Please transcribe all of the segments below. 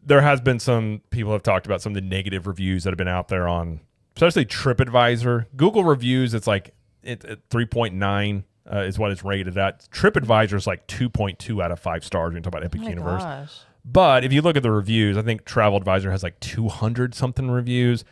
there has been some people have talked about some of the negative reviews that have been out there on, especially TripAdvisor. Google reviews, it's like 3.9 is what it's rated at. TripAdvisor is like 2.2 out of 5 stars when you talk about Epic Universe. Gosh. But if you look at the reviews, I think Travel Advisor has like 200 something reviews.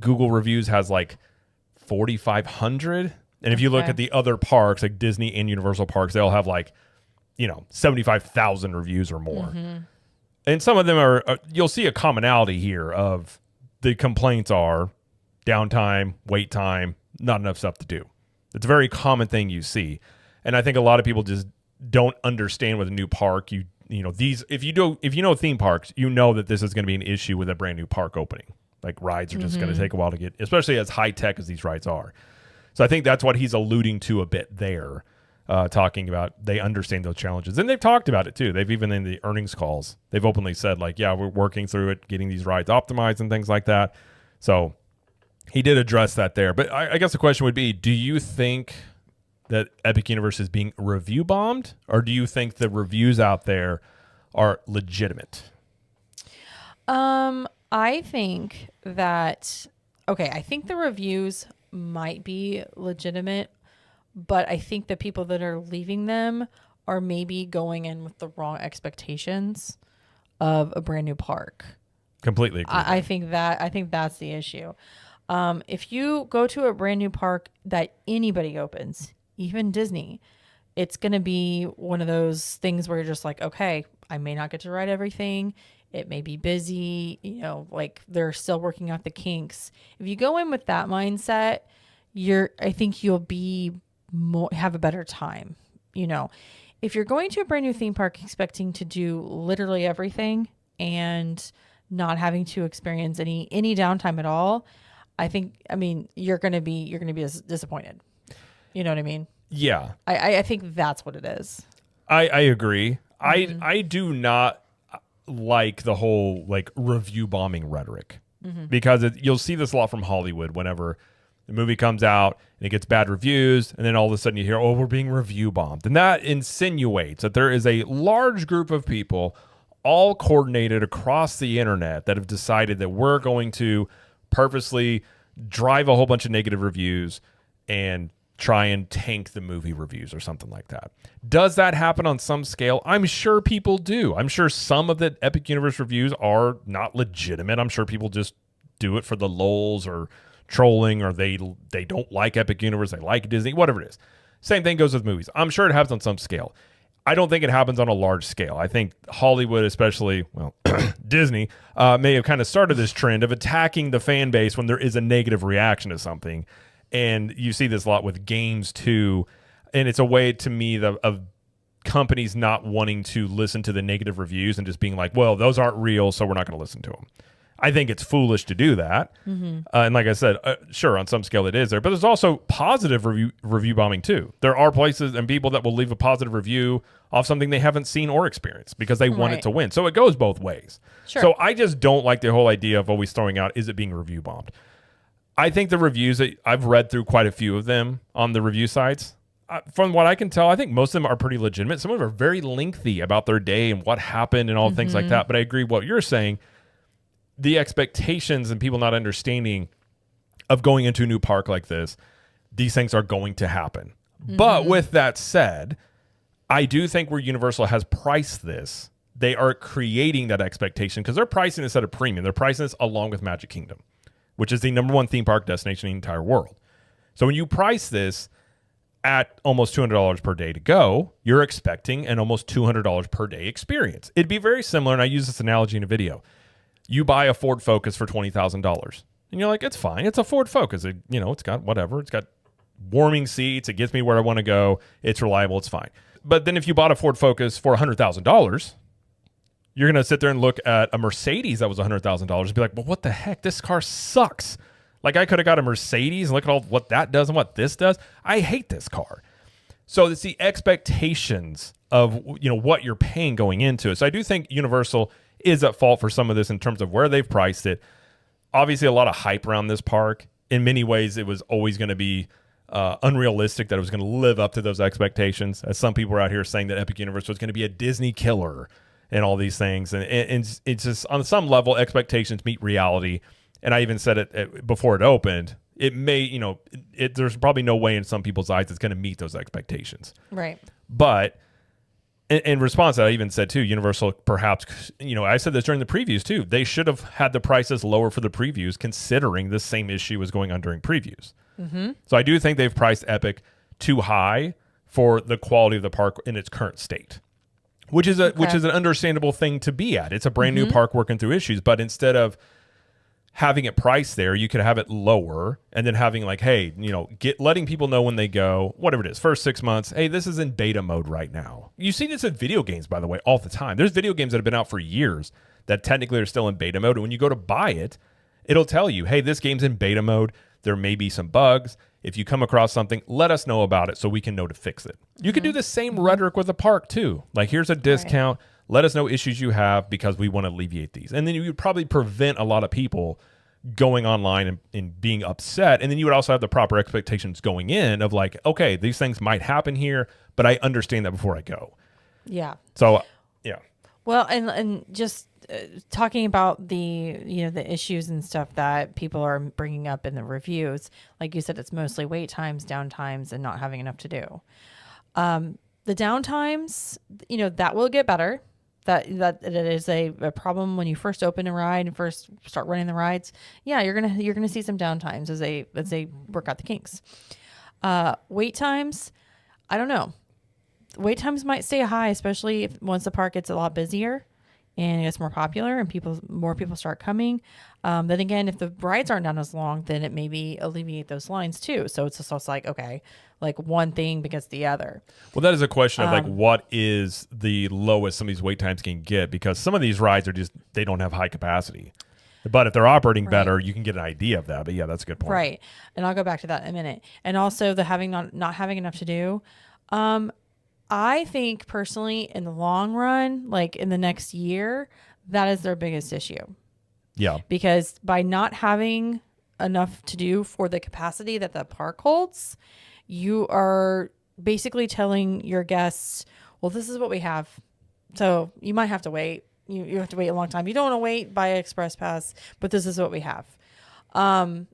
Google Reviews has like 4,500. And if you look at the other parks, like Disney and Universal parks, they all have like, 75,000 reviews or more. And some of them are, you'll see a commonality here of the complaints are downtime, wait time, not enough stuff to do. It's a very common thing you see. And I think a lot of people just don't understand with a new park. If you know theme parks, you know that this is going to be an issue with a brand new park opening. Like rides are just going to take a while to get, especially as high tech as these rides are. So I think that's what he's alluding to a bit there, talking about they understand those challenges. And they've talked about it too. They've even in the earnings calls, they've openly said like, yeah, we're working through it, getting these rides optimized and things like that. So he did address that there. But I guess the question would be, do you think that Epic Universe is being review bombed, or do you think the reviews out there are legitimate? I think that, I think the reviews might be legitimate, but I think the people that are leaving them are maybe going in with the wrong expectations of a brand new park. Completely agree. I think that's the issue. If you go to a brand new park that anybody opens, even Disney, it's going to be one of those things where you're just like, okay, I may not get to ride everything. It may be busy, like they're still working out the kinks. If you go in with that mindset, I think you'll have a better time. If you're going to a brand new theme park expecting to do literally everything and not having to experience any downtime at all, you're going to be disappointed. You know what I mean? Yeah. I think that's what it is. I agree. I do not like the whole like review bombing rhetoric, because you'll see this a lot from Hollywood whenever the movie comes out and it gets bad reviews, and then all of a sudden you hear, we're being review bombed. And that insinuates that there is a large group of people all coordinated across the internet that have decided that we're going to purposely drive a whole bunch of negative reviews and try and tank the movie reviews or something like that. Does that happen on some scale? I'm sure people do. I'm sure some of the Epic Universe reviews are not legitimate. I'm sure people just do it for the lulz or trolling, or they don't like Epic Universe, they like Disney, whatever it is. Same thing goes with movies. I'm sure it happens on some scale. I don't think it happens on a large scale. I think Hollywood, especially, Disney, may have kind of started this trend of attacking the fan base when there is a negative reaction to something. And you see this a lot with games too. And it's a way to me of companies not wanting to listen to the negative reviews and just being like, well, those aren't real, so we're not going to listen to them. I think it's foolish to do that. And like I said, sure, on some scale it is there. But there's also positive review bombing too. There are places and people that will leave a positive review off something they haven't seen or experienced because they want it to win. So it goes both ways. Sure. So I just don't like the whole idea of always throwing out, is it being review bombed? I think the reviews, I've read through quite a few of them on the review sites. From what I can tell, I think most of them are pretty legitimate. Some of them are very lengthy about their day and what happened and all things like that. But I agree with what you're saying. The expectations and people not understanding of going into a new park like this, these things are going to happen. But with that said, I do think where Universal has priced this, they are creating that expectation because they're pricing this at a premium. They're pricing this along with Magic Kingdom, which is the #1 theme park destination in the entire world. So when you price this at almost $200 per day to go, you're expecting an almost $200 per day experience. It'd be very similar, and I use this analogy in a video. You buy a Ford Focus for $20,000, and you're like, it's fine. It's a Ford Focus. It's got whatever. It's got warming seats. It gets me where I want to go. It's reliable. It's fine. But then if you bought a Ford Focus for $100,000, you're going to sit there and look at a Mercedes that was $100,000 and be like, well, what the heck? This car sucks. Like, I could have got a Mercedes and look at all what that does and what this does. I hate this car. So it's the expectations of, what you're paying going into it. So I do think Universal is at fault for some of this in terms of where they've priced it. Obviously, a lot of hype around this park. In many ways, it was always going to be unrealistic that it was going to live up to those expectations. As some people were out here saying that Epic Universe was going to be a Disney killer. and all these things. And it's just on some level, expectations meet reality. And I even said it before it opened. It may, there's probably no way in some people's eyes it's going to meet those expectations. Right. But in response, I even said too, Universal perhaps, I said this during the previews too. They should have had the prices lower for the previews, considering the same issue was going on during previews. Mm-hmm. So I do think they've priced Epic too high for the quality of the park in its current state, which is an understandable thing to be at. It's a brand new park working through issues, but instead of having it priced there, you could have it lower and then having like, hey, letting people know when they go, whatever it is, first 6 months, hey, this is in beta mode right now. You see this in video games, by the way, all the time. There's video games that have been out for years that technically are still in beta mode. And when you go to buy it, it'll tell you, hey, this game's in beta mode. There may be some bugs. If you come across something, let us know about it so we can know to fix it. You could do the same rhetoric with a park too. Like, here's a discount. Right. Let us know issues you have because we want to alleviate these. And then you would probably prevent a lot of people going online and being upset. And then you would also have the proper expectations going in of like, okay, these things might happen here, but I understand that before I go. Yeah. So, yeah. Well, and just talking about the the issues and stuff that people are bringing up in the reviews, like you said, it's mostly wait times, down times, and not having enough to do. The downtimes, that will get better. That it is a problem when you first open a ride and first start running the rides. Yeah, you're gonna see some downtimes as they work out the kinks. Wait times, I don't know. Wait times might stay high, especially once the park gets a lot busier and it gets more popular and more people start coming. Then again, if the rides aren't down as long, then it maybe alleviate those lines too. So it's just like, okay, like one thing because the other. Well, that is a question of like, what is the lowest some of these wait times can get? Because some of these rides they don't have high capacity. But if they're operating better, you can get an idea of that. But yeah, that's a good point. Right. And I'll go back to that in a minute. And also the not having enough to do. I think personally in the long run, like in the next year, that is their biggest issue. Yeah. Because by not having enough to do for the capacity that the park holds, you are basically telling your guests, well, this is what we have. So you might have to wait. You have to wait a long time. You don't want to wait by Express Pass, but this is what we have. I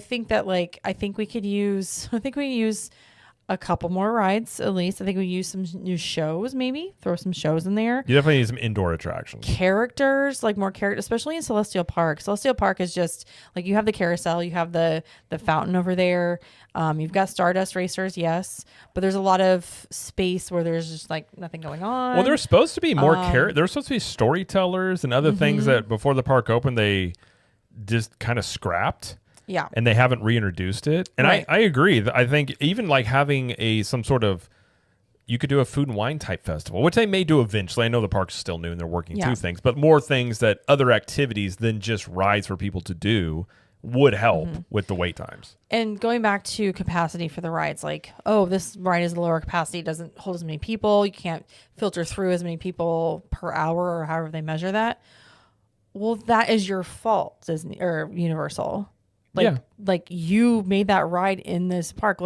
think that I think we could use a couple more rides at least. I think we use some new shows, maybe throw some shows in there. You definitely need some indoor attractions. Characters, like more characters, especially in Celestial Park. Celestial Park is just like you have the carousel, you have the fountain over there. You've got Stardust Racers, yes, but there's a lot of space where there's just like nothing going on. Well, there's supposed to be more there's supposed to be storytellers and other things that before the park opened they just kind of scrapped. Yeah. And they haven't reintroduced it. And I agree. I think even like having some sort of, you could do a food and wine type festival, which they may do eventually. I know the park's still new and they're working through things, but more things that other activities than just rides for people to do would help with the wait times. And going back to capacity for the rides, like, oh, this ride is lower capacity, doesn't hold as many people. You can't filter through as many people per hour or however they measure that. Well, that is your fault, Disney or Universal. Like you made that ride in this park,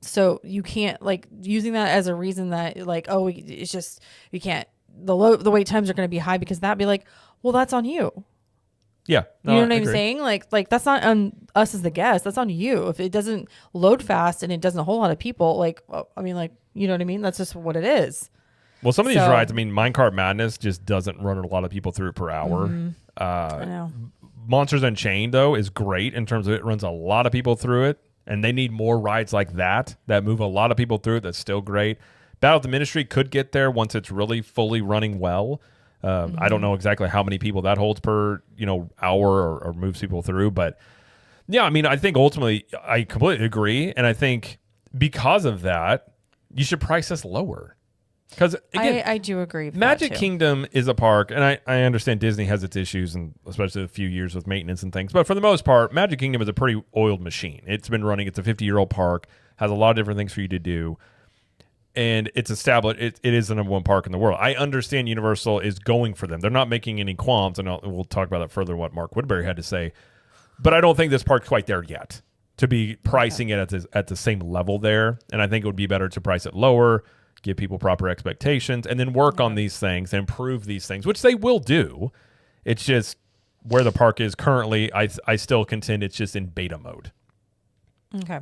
so you can't using that as a reason that it's just you can't the wait times are going to be high because that'd be like, well, that's on you. Yeah, you know what I'm saying? Like that's not on us as the guest. That's on you. If it doesn't load fast and it doesn't a whole lot of people, you know what I mean? That's just what it is. Well, some of these rides, Minecart Madness just doesn't run a lot of people through it per hour. I know. Monsters Unchained, though, is great in terms of it runs a lot of people through it, and they need more rides like that move a lot of people through it. That's still great. Battle of the Ministry could get there once it's really fully running well. I don't know exactly how many people that holds per hour or moves people through, but yeah, I think ultimately I completely agree, and I think because of that, you should price us lower. Because again, I do agree with Magic that too. Kingdom is a park, and I understand Disney has its issues, and especially a few years with maintenance and things. But for the most part, Magic Kingdom is a pretty oiled machine. It's been running. It's a 50-year-old park, has a lot of different things for you to do, and it's established. It is the number one park in the world. I understand Universal is going for them. They're not making any qualms, and we'll talk about that further. What Mark Woodbury had to say, but I don't think this park's quite there yet to be pricing it at the same level there. And I think it would be better to price it lower. give people proper expectations, and then work on these things and improve these things, which they will do. It's just where the park is currently, I still contend it's just in beta mode. Okay.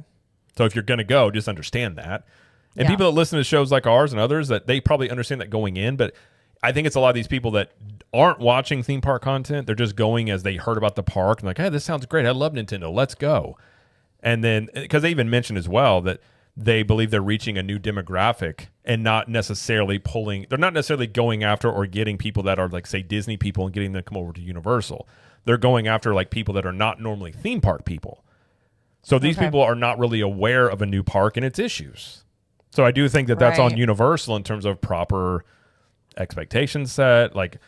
So if you're going to go, just understand that. And Yeah. people that listen to shows like ours and others, that they probably understand that going in, but I think it's a lot of these people that aren't watching theme park content. They're just going as they heard about the park and like, hey, this sounds great. I love Nintendo. Let's go. And then, because they even mentioned as well that they believe they're reaching a new demographic and not necessarily they're not necessarily going after or getting people that are like, say, Disney people and getting them to come over to Universal. They're going after like people that are not normally theme park people. So these people are not really aware of a new park and its issues. So I do think that that's on Universal in terms of proper expectations set, like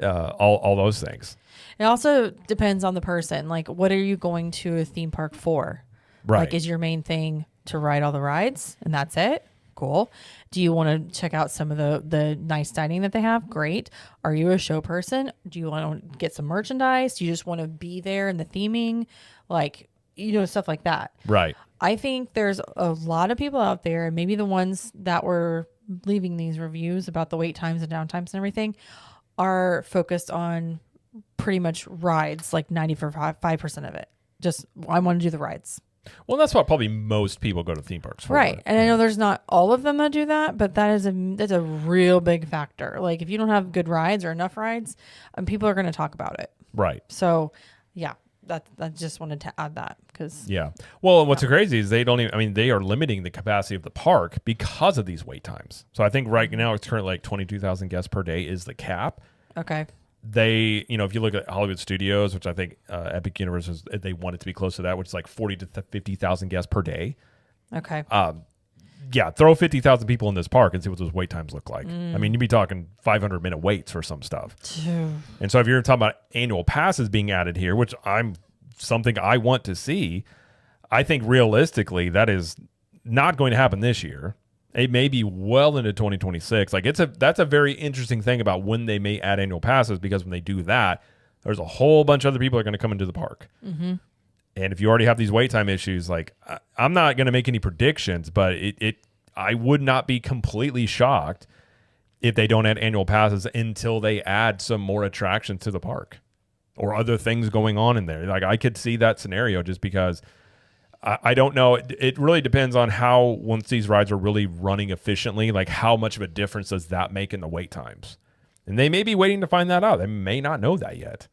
all those things. It also depends on the person. Like, what are you going to a theme park for? Right. Like, is your main thing to ride all the rides and that's it? Cool. Do you want to check out some of the nice dining that they have? Great. Are you a show person? Do you want to get some merchandise? Do you just want to be there in the theming? Like, stuff like that. Right. I think there's a lot of people out there, and maybe the ones that were leaving these reviews about the wait times and downtimes and everything are focused on pretty much rides, like 95% of it. Just, I want to do the rides. Well, that's what probably most people go to theme parks for. Right. And I know there's not all of them that do that, but that's a real big factor. Like, if you don't have good rides or enough rides, people are going to talk about it. Right. So, yeah. I just wanted to add that because Well, what's crazy is they are limiting the capacity of the park because of these wait times. So I think right now it's currently like 22,000 guests per day is the cap. Okay. They, if you look at Hollywood Studios, which I think Epic Universe they want it to be close to that, which is like 40 to 50,000 guests per day. Okay. Throw 50,000 people in this park and see what those wait times look like. I mean, you'd be talking 500-minute waits for some stuff. And so if you're talking about annual passes being added here, which something I want to see, I think realistically that is not going to happen this year. It may be well into 2026. Like that's a very interesting thing about when they may add annual passes, because when they do that, there's a whole bunch of other people that are going to come into the park. Mm-hmm. And if you already have these wait time issues, like I'm not going to make any predictions, but I would not be completely shocked if they don't add annual passes until they add some more attractions to the park or other things going on in there. Like I could see that scenario just because I don't know. It really depends on how, once these rides are really running efficiently, like how much of a difference does that make in the wait times? And they may be waiting to find that out. They may not know that yet.